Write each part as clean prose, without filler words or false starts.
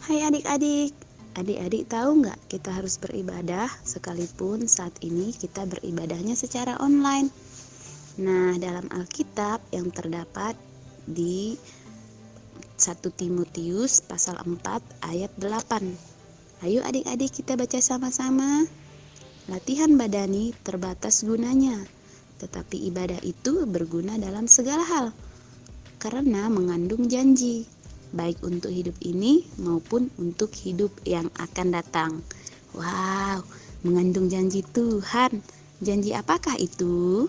Hai adik-adik, adik-adik tahu nggak kita harus beribadah sekalipun saat ini kita beribadahnya secara online. Nah, dalam Alkitab yang terdapat di 1 Timotius pasal 4 ayat 8. Ayo adik-adik kita baca sama-sama. Latihan badani terbatas gunanya, tetapi ibadah itu berguna dalam segala hal, karena mengandung janji, baik untuk hidup ini maupun untuk hidup yang akan datang. Wow, mengandung janji Tuhan. Janji apakah itu?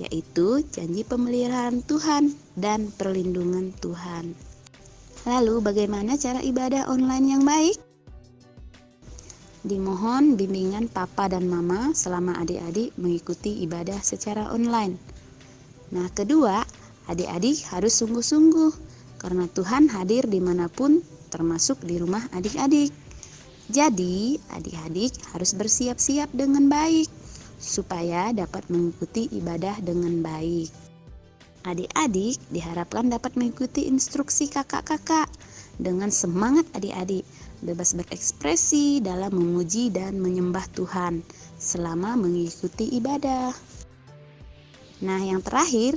Yaitu janji pemeliharaan Tuhan dan perlindungan Tuhan. Lalu bagaimana cara ibadah online yang baik? Dimohon bimbingan papa dan mama selama adik-adik mengikuti ibadah secara online. Nah, kedua, adik-adik harus sungguh-sungguh karena Tuhan hadir dimanapun, termasuk di rumah adik-adik. Jadi, adik-adik harus bersiap-siap dengan baik supaya dapat mengikuti ibadah dengan baik. Adik-adik diharapkan dapat mengikuti instruksi kakak-kakak dengan semangat adik-adik, bebas berekspresi dalam memuji dan menyembah Tuhan selama mengikuti ibadah. Nah, yang terakhir,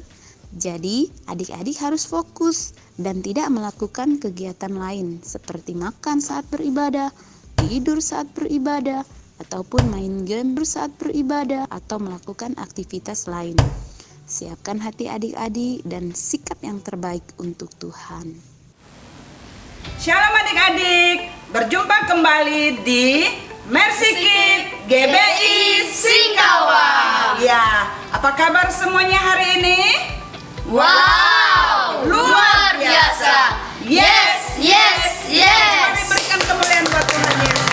jadi adik-adik harus fokus dan tidak melakukan kegiatan lain seperti makan saat beribadah, tidur saat beribadah, ataupun main game saat beribadah atau melakukan aktivitas lain. Siapkan hati adik-adik dan sikap yang terbaik untuk Tuhan. Shalom adik-adik, berjumpa kembali di Mercy Kids GBI Singkawang. Ya, apa kabar semuanya hari ini? Wow, luar biasa. Yes, yes, yes. Mari berikan kemuliaan buat Tuhan Yesus.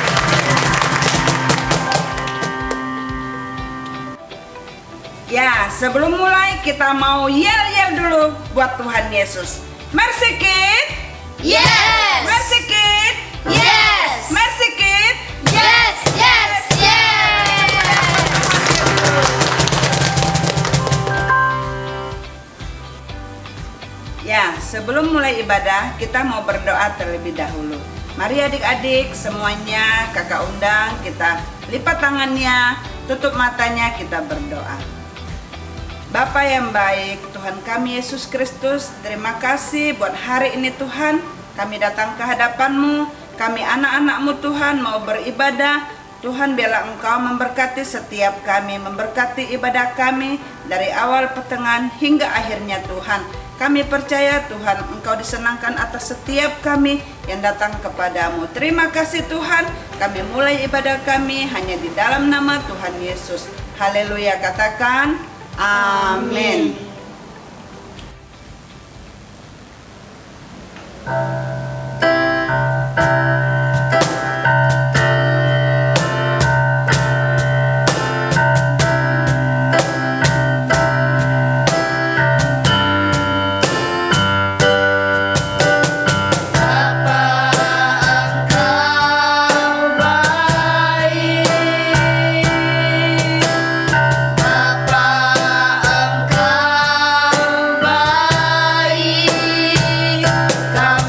Ya, sebelum mulai kita mau yel-yel dulu buat Tuhan Yesus. Mercy Kids. Yes. Mercy Kids. Yes. Mercy Kids. Yes, yes, yes. Ya, sebelum mulai ibadah, kita mau berdoa terlebih dahulu. Mari adik-adik semuanya, kakak undang, kita lipat tangannya, tutup matanya, kita berdoa. Bapa yang baik, Tuhan kami Yesus Kristus, terima kasih buat hari ini Tuhan. Kami datang ke hadapan-Mu, kami anak-anak-Mu Tuhan mau beribadah. Tuhan biarlah Engkau memberkati setiap kami, memberkati ibadah kami dari awal pertengahan hingga akhirnya Tuhan. Kami percaya Tuhan Engkau disenangkan atas setiap kami yang datang kepadamu. Terima kasih Tuhan, kami mulai ibadah kami hanya di dalam nama Tuhan Yesus. Haleluya, katakan amin. Engkau baik, Kau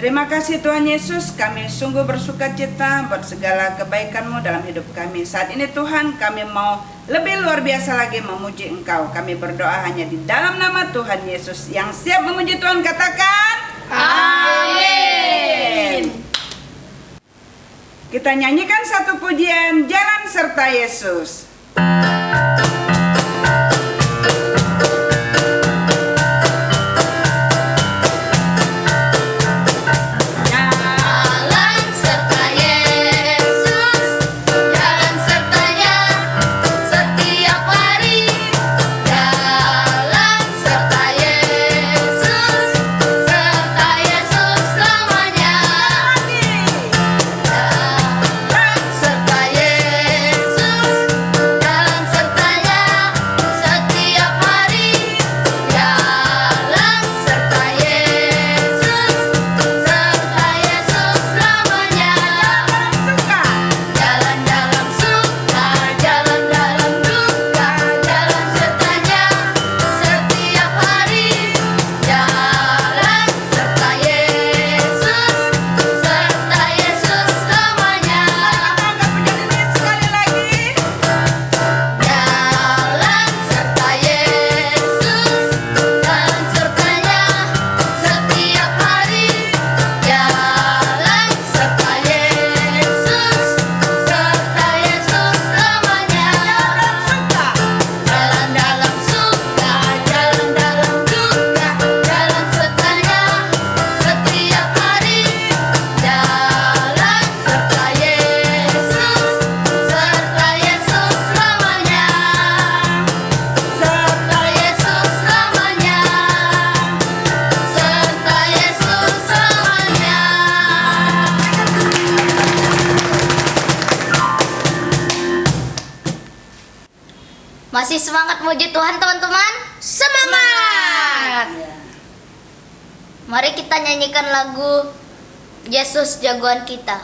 Terima kasih Tuhan Yesus, kami sungguh bersuka cita buat segala kebaikan-Mu dalam hidup kami. Saat ini Tuhan, kami mau lebih luar biasa lagi memuji Engkau. Kami berdoa hanya di dalam nama Tuhan Yesus. Yang siap memuji Tuhan katakan amin. Kita nyanyikan satu pujian, Jalan Serta Yesus. Jalan serta Yesus, jalan sertanya setiap hari. Jalan serta Yesus, serta Yesus selamanya. Jalan serta Yesus, jalan sertanya setiap hari. Jalan serta Yesus, serta Yesus selamanya. Suka. Jalan dalam suka, jalan dalam duka, jalan sertanya setiap hari. Jalan serta Yesus, serta Yesus selamanya. Angkat pujian ini sekali lagi. Jalan serta Yesus, jalan sertanya setiap hari. Jalan serta Yesus, serta Yesus selamanya. Suka. Jalan dalam suka, jalan dalam duka, jalan sertanya setiap hari. Jalan serta Yesus, serta Yesus selamanya. Serta Yesus selamanya. Serta Yesus selamanya. Masih semangat muji Tuhan teman-teman? Semangat! Mari kita nyanyikan lagu Yesus jagoan kita.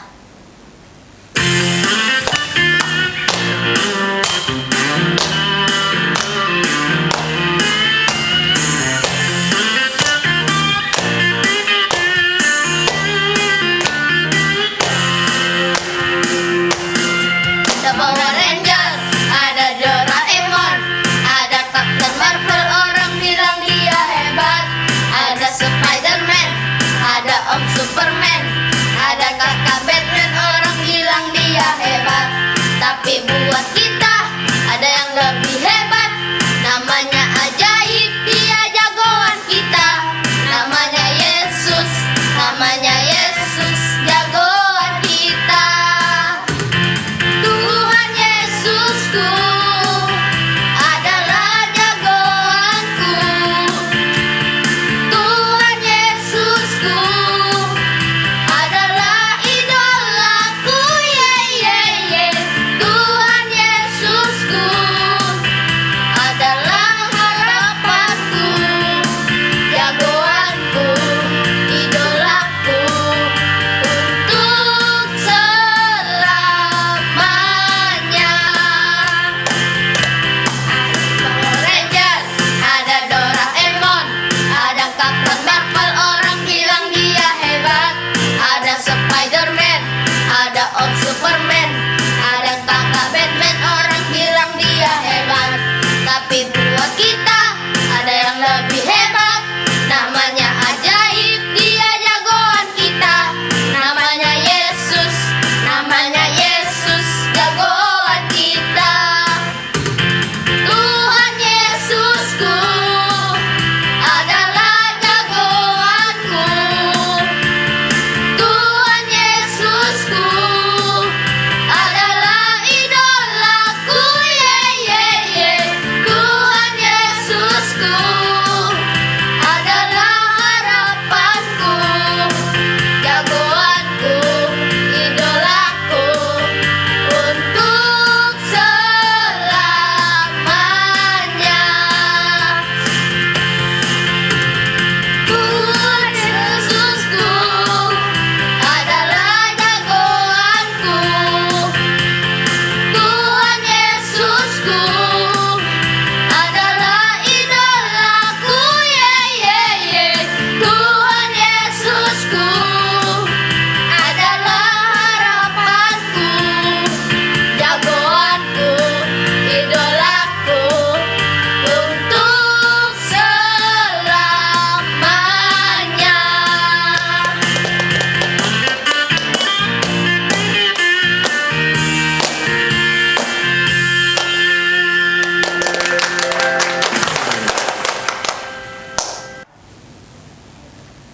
Ada Power Ranger, ada Doraemon, ada Captain Marvel, orang bilang dia hebat. Ada Spider-Man, ada Om Superman, ada Kakak Batman, orang bilang dia hebat. Tapi buat kita ada yang lebih hebat, namanya ajaib, dia jagoan kita. Namanya Yesus, namanya Yesus, jagoan kita. Tuhan Yesusku adalah jagoanku. Tuhan Yesusku adalah idolaku. Ye ye ye. Tuhan Yesusku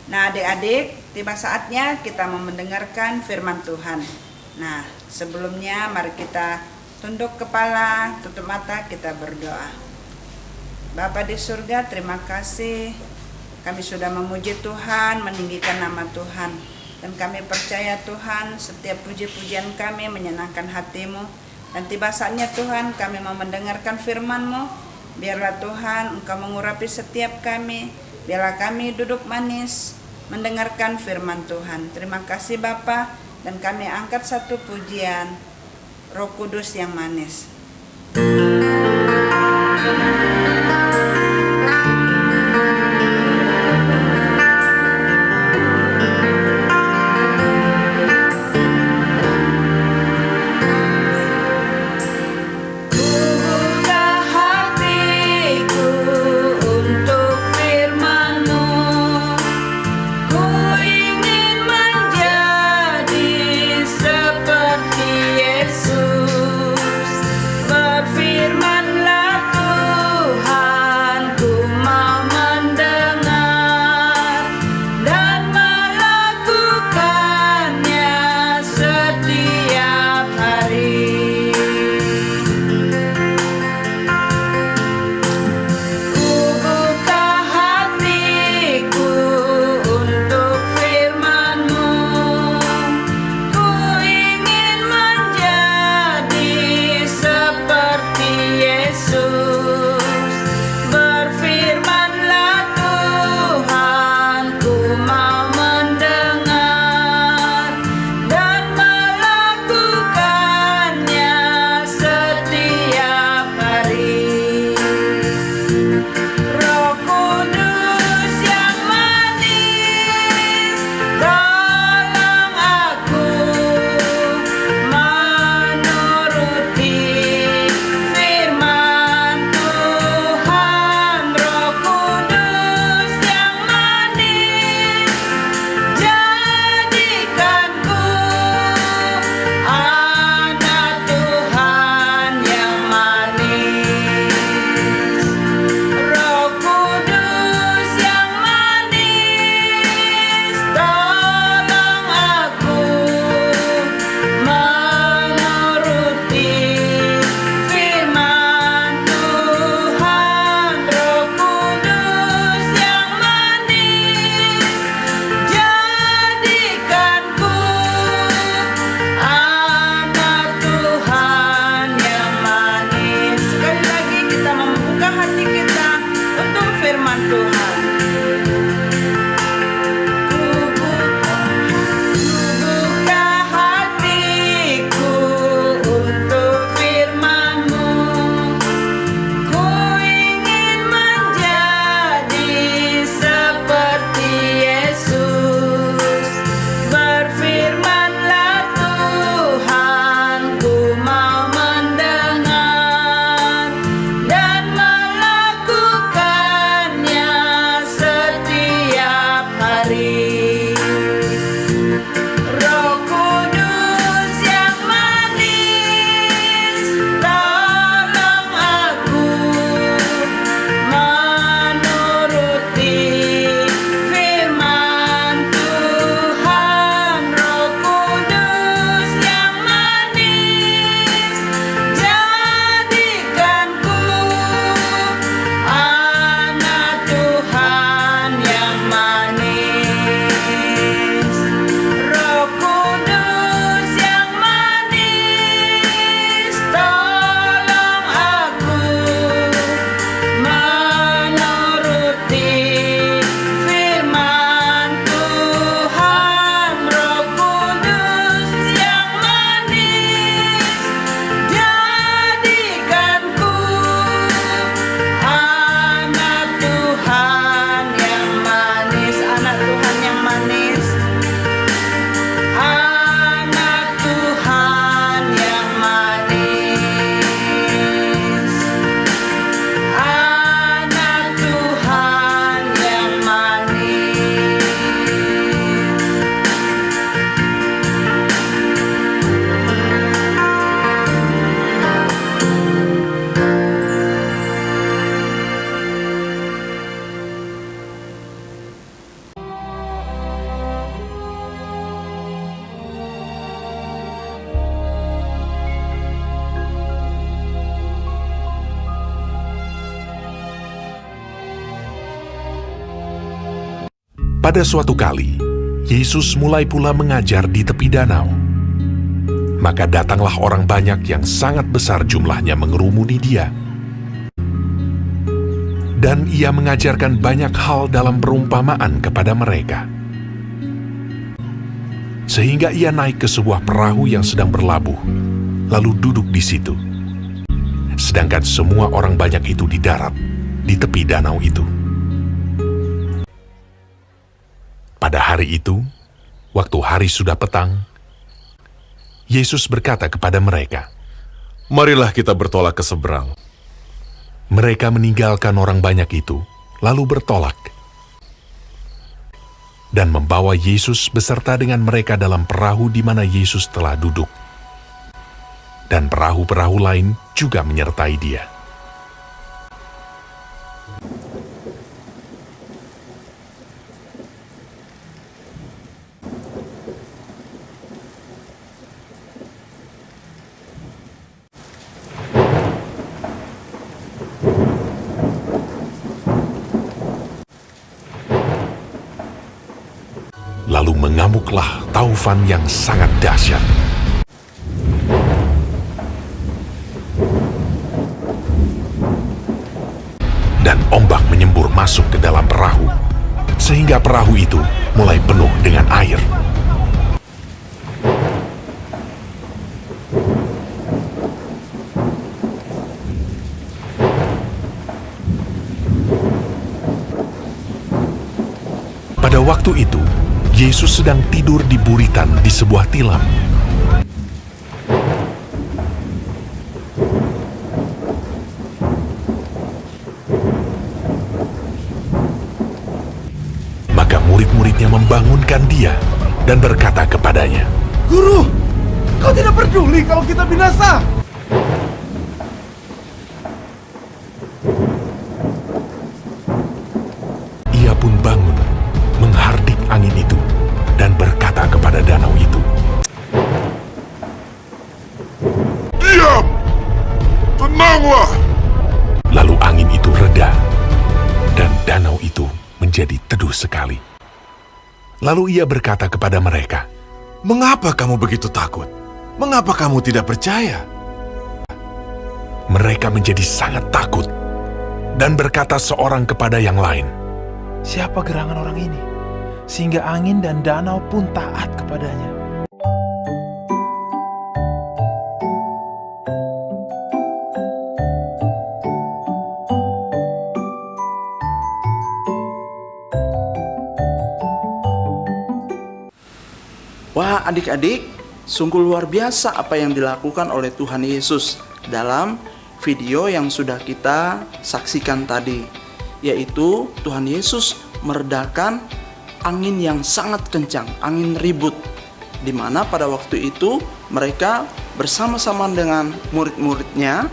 Nah, adik-adik, tiba saatnya kita mau mendengarkan firman Tuhan. Nah, sebelumnya mari kita tunduk kepala, tutup mata, kita berdoa. Bapa di surga, terima kasih kami sudah memuji Tuhan, meninggikan nama Tuhan. Dan kami percaya Tuhan, setiap puji-pujian kami menyenangkan hati-Mu. Dan tiba saatnya Tuhan, kami mau mendengarkan firman-Mu. Biarlah Tuhan, Engkau mengurapi setiap kami. Biarlah kami duduk manis, mendengarkan firman Tuhan. Terima kasih Bapa, dan kami angkat satu pujian, Roh Kudus yang manis. Firmanlah Pada suatu kali, Yesus mulai pula mengajar di tepi danau. Maka datanglah orang banyak yang sangat besar jumlahnya mengerumuni dia. Dan ia mengajarkan banyak hal dalam perumpamaan kepada mereka. Sehingga ia naik ke sebuah perahu yang sedang berlabuh, lalu duduk di situ. Sedangkan semua orang banyak itu di darat, di tepi danau itu. Pada hari itu, waktu hari sudah petang, Yesus berkata kepada mereka, "Marilah kita bertolak ke seberang." Mereka meninggalkan orang banyak itu, lalu bertolak. Dan membawa Yesus beserta dengan mereka dalam perahu di mana Yesus telah duduk. Dan perahu-perahu lain juga menyertai dia. Lalu mengamuklah taufan yang sangat dahsyat. Dan ombak menyembur masuk ke dalam perahu, sehingga perahu itu mulai penuh dengan air. Pada waktu itu, Yesus sedang tidur di buritan di sebuah tilam. Maka murid-muridnya membangunkan dia dan berkata kepadanya, Guru, kau tidak peduli kalau kita binasa? Ia pun bangun, menghardik angin itu, dan berkata kepada danau itu, "Diam! Tenanglah!" Lalu angin itu reda, dan danau itu menjadi teduh sekali. Lalu ia berkata kepada mereka, "Mengapa kamu begitu takut? Mengapa kamu tidak percaya?" Mereka menjadi sangat takut, dan berkata seorang kepada yang lain, Siapa gerangan orang ini? Sehingga angin dan danau pun taat kepadanya. Wah, adik-adik, sungguh luar biasa apa yang dilakukan oleh Tuhan Yesus dalam video yang sudah kita saksikan tadi, yaitu Tuhan Yesus meredakan angin yang sangat kencang, angin ribut, di mana pada waktu itu mereka bersama-sama dengan murid-muridnya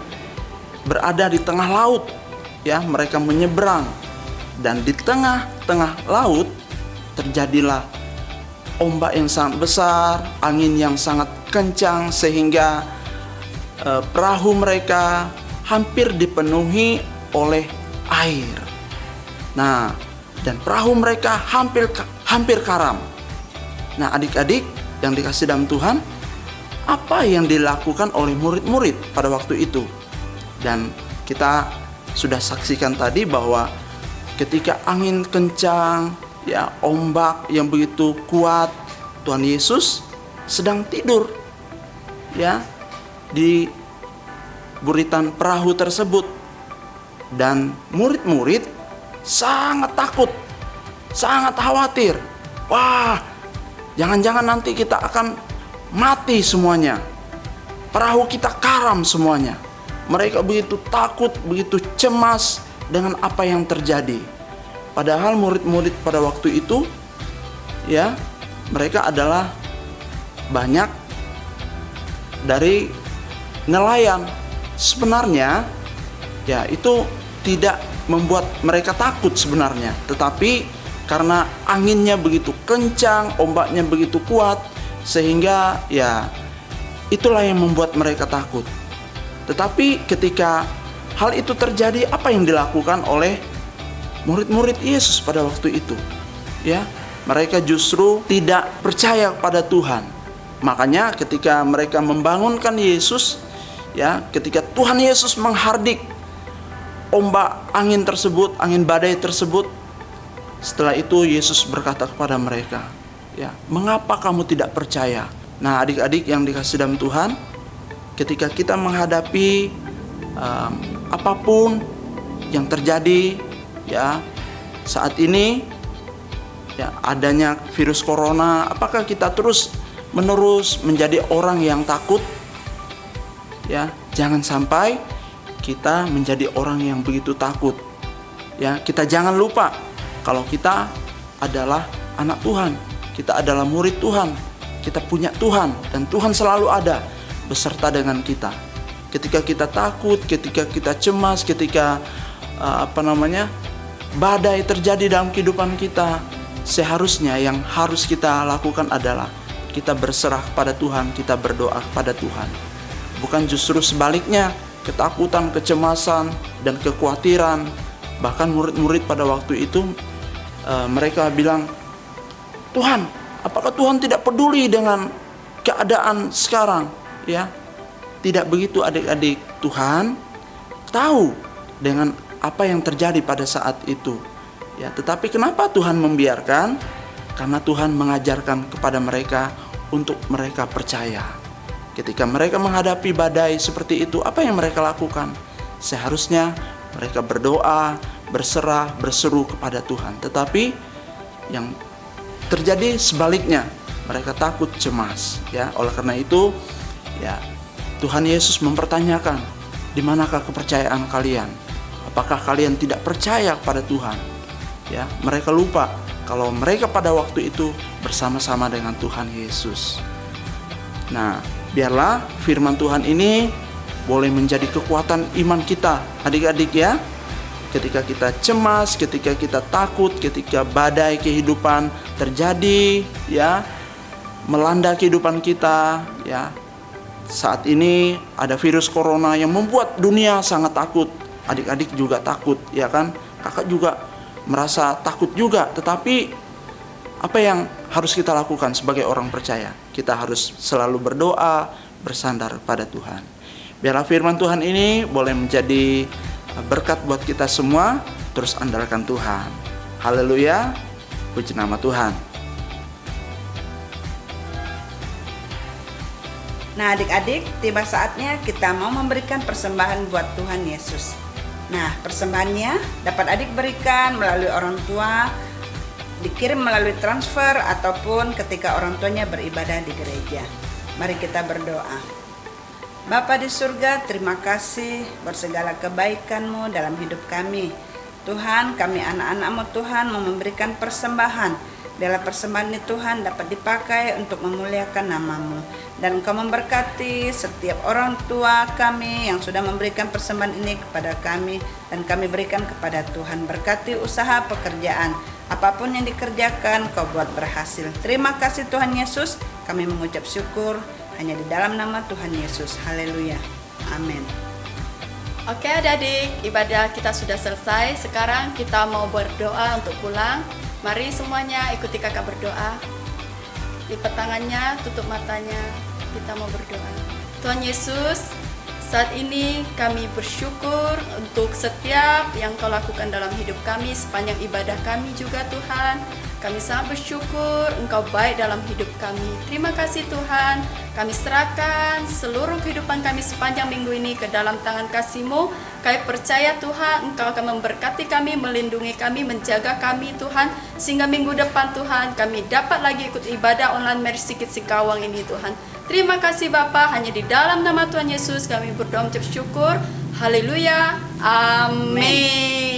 berada di tengah laut, ya, mereka menyeberang, dan di tengah-tengah laut terjadilah ombak yang sangat besar, angin yang sangat kencang, sehingga perahu mereka hampir dipenuhi oleh air. Nah, dan perahu mereka hampir karam. Nah, adik-adik yang dikasih dalam Tuhan, apa yang dilakukan oleh murid-murid pada waktu itu? Dan kita sudah saksikan tadi bahwa ketika angin kencang, ya, ombak yang begitu kuat, Tuhan Yesus sedang tidur, ya, di buritan perahu tersebut, dan murid-murid sangat takut, sangat khawatir. Wah, jangan-jangan nanti kita akan mati semuanya, perahu kita karam semuanya. Mereka begitu takut, begitu cemas dengan apa yang terjadi. Padahal murid-murid pada waktu itu, ya, mereka adalah banyak dari nelayan. Sebenarnya, ya, itu tidak membuat mereka takut sebenarnya. Tetapi karena anginnya begitu kencang, ombaknya begitu kuat, sehingga ya itulah yang membuat mereka takut. Tetapi ketika hal itu terjadi, apa yang dilakukan oleh murid-murid Yesus pada waktu itu? Ya, mereka justru tidak percaya pada Tuhan. Makanya ketika mereka membangunkan Yesus, ya, ketika Tuhan Yesus menghardik ombak angin tersebut, angin badai tersebut, setelah itu Yesus berkata kepada mereka, ya, mengapa kamu tidak percaya? Nah, adik-adik yang dikasih dalam Tuhan, ketika kita menghadapi apapun yang terjadi, ya, saat ini, ya, adanya virus corona, apakah kita terus menerus menjadi orang yang takut? Ya, jangan sampai kita menjadi orang yang begitu takut. Ya, kita jangan lupa kalau kita adalah anak Tuhan, kita adalah murid Tuhan, kita punya Tuhan, dan Tuhan selalu ada beserta dengan kita. Ketika kita takut, ketika kita cemas, ketika badai terjadi dalam kehidupan kita, seharusnya yang harus kita lakukan adalah kita berserah kepada Tuhan, kita berdoa kepada Tuhan. Bukan justru sebaliknya, ketakutan, kecemasan, dan kekhawatiran. Bahkan murid-murid pada waktu itu mereka bilang, Tuhan, apakah Tuhan tidak peduli dengan keadaan sekarang? Ya, tidak begitu adik-adik. Tuhan tahu dengan apa yang terjadi pada saat itu. Ya, tetapi kenapa Tuhan membiarkan? Karena Tuhan mengajarkan kepada mereka untuk mereka percaya. Ketika mereka menghadapi badai seperti itu, apa yang mereka lakukan? Seharusnya mereka berdoa, berserah, berseru kepada Tuhan. Tetapi yang terjadi sebaliknya, mereka takut, cemas. Ya, oleh karena itu, ya, Tuhan Yesus mempertanyakan, di manakah kepercayaan kalian? Apakah kalian tidak percaya kepada Tuhan? Ya, mereka lupa kalau mereka pada waktu itu bersama-sama dengan Tuhan Yesus. Nah, biarlah firman Tuhan ini boleh menjadi kekuatan iman kita, adik-adik ya. Ketika kita cemas, ketika kita takut, ketika badai kehidupan terjadi, ya, melanda kehidupan kita, ya. Saat ini ada virus corona yang membuat dunia sangat takut. Adik-adik juga takut, ya kan? Kakak juga merasa takut juga. Tetapi apa yang harus kita lakukan sebagai orang percaya? Kita harus selalu berdoa, bersandar pada Tuhan. Biarlah firman Tuhan ini boleh menjadi berkat buat kita semua. Terus andalkan Tuhan. Haleluya, puji nama Tuhan. Nah, adik-adik, tiba saatnya kita mau memberikan persembahan buat Tuhan Yesus. Nah, persembahannya dapat adik berikan melalui orang tua, dikirim melalui transfer, ataupun ketika orang tuanya beribadah di gereja. Mari kita berdoa. Bapa di surga, terima kasih buat segala kebaikan-Mu dalam hidup kami. Tuhan, kami anak-anak-Mu Tuhan mau memberikan persembahan. Biarlah persembahan ini Tuhan dapat dipakai untuk memuliakan nama-Mu. Dan Engkau memberkati setiap orang tua kami yang sudah memberikan persembahan ini kepada kami. Dan kami berikan kepada Tuhan. Berkati usaha pekerjaan. Apapun yang dikerjakan, Kau buat berhasil. Terima kasih Tuhan Yesus. Kami mengucap syukur hanya di dalam nama Tuhan Yesus. Haleluya. Amin. Oke adik-adik, ibadah kita sudah selesai. Sekarang kita mau berdoa untuk pulang. Mari semuanya ikuti kakak berdoa. Lipat tangannya, tutup matanya. Kita mau berdoa. Tuhan Yesus, saat ini kami bersyukur untuk setiap yang Kau lakukan dalam hidup kami, sepanjang ibadah kami juga Tuhan. Kami sangat bersyukur Engkau baik dalam hidup kami. Terima kasih Tuhan. Kami serahkan seluruh kehidupan kami sepanjang minggu ini ke dalam tangan kasih-Mu. Kami percaya Tuhan Engkau akan memberkati kami, melindungi kami, menjaga kami Tuhan. Sehingga minggu depan Tuhan kami dapat lagi ikut ibadah online Mari Sikit Singkawang ini Tuhan. Terima kasih Bapa, hanya di dalam nama Tuhan Yesus kami berdoa mengucap syukur. Haleluya. Amin.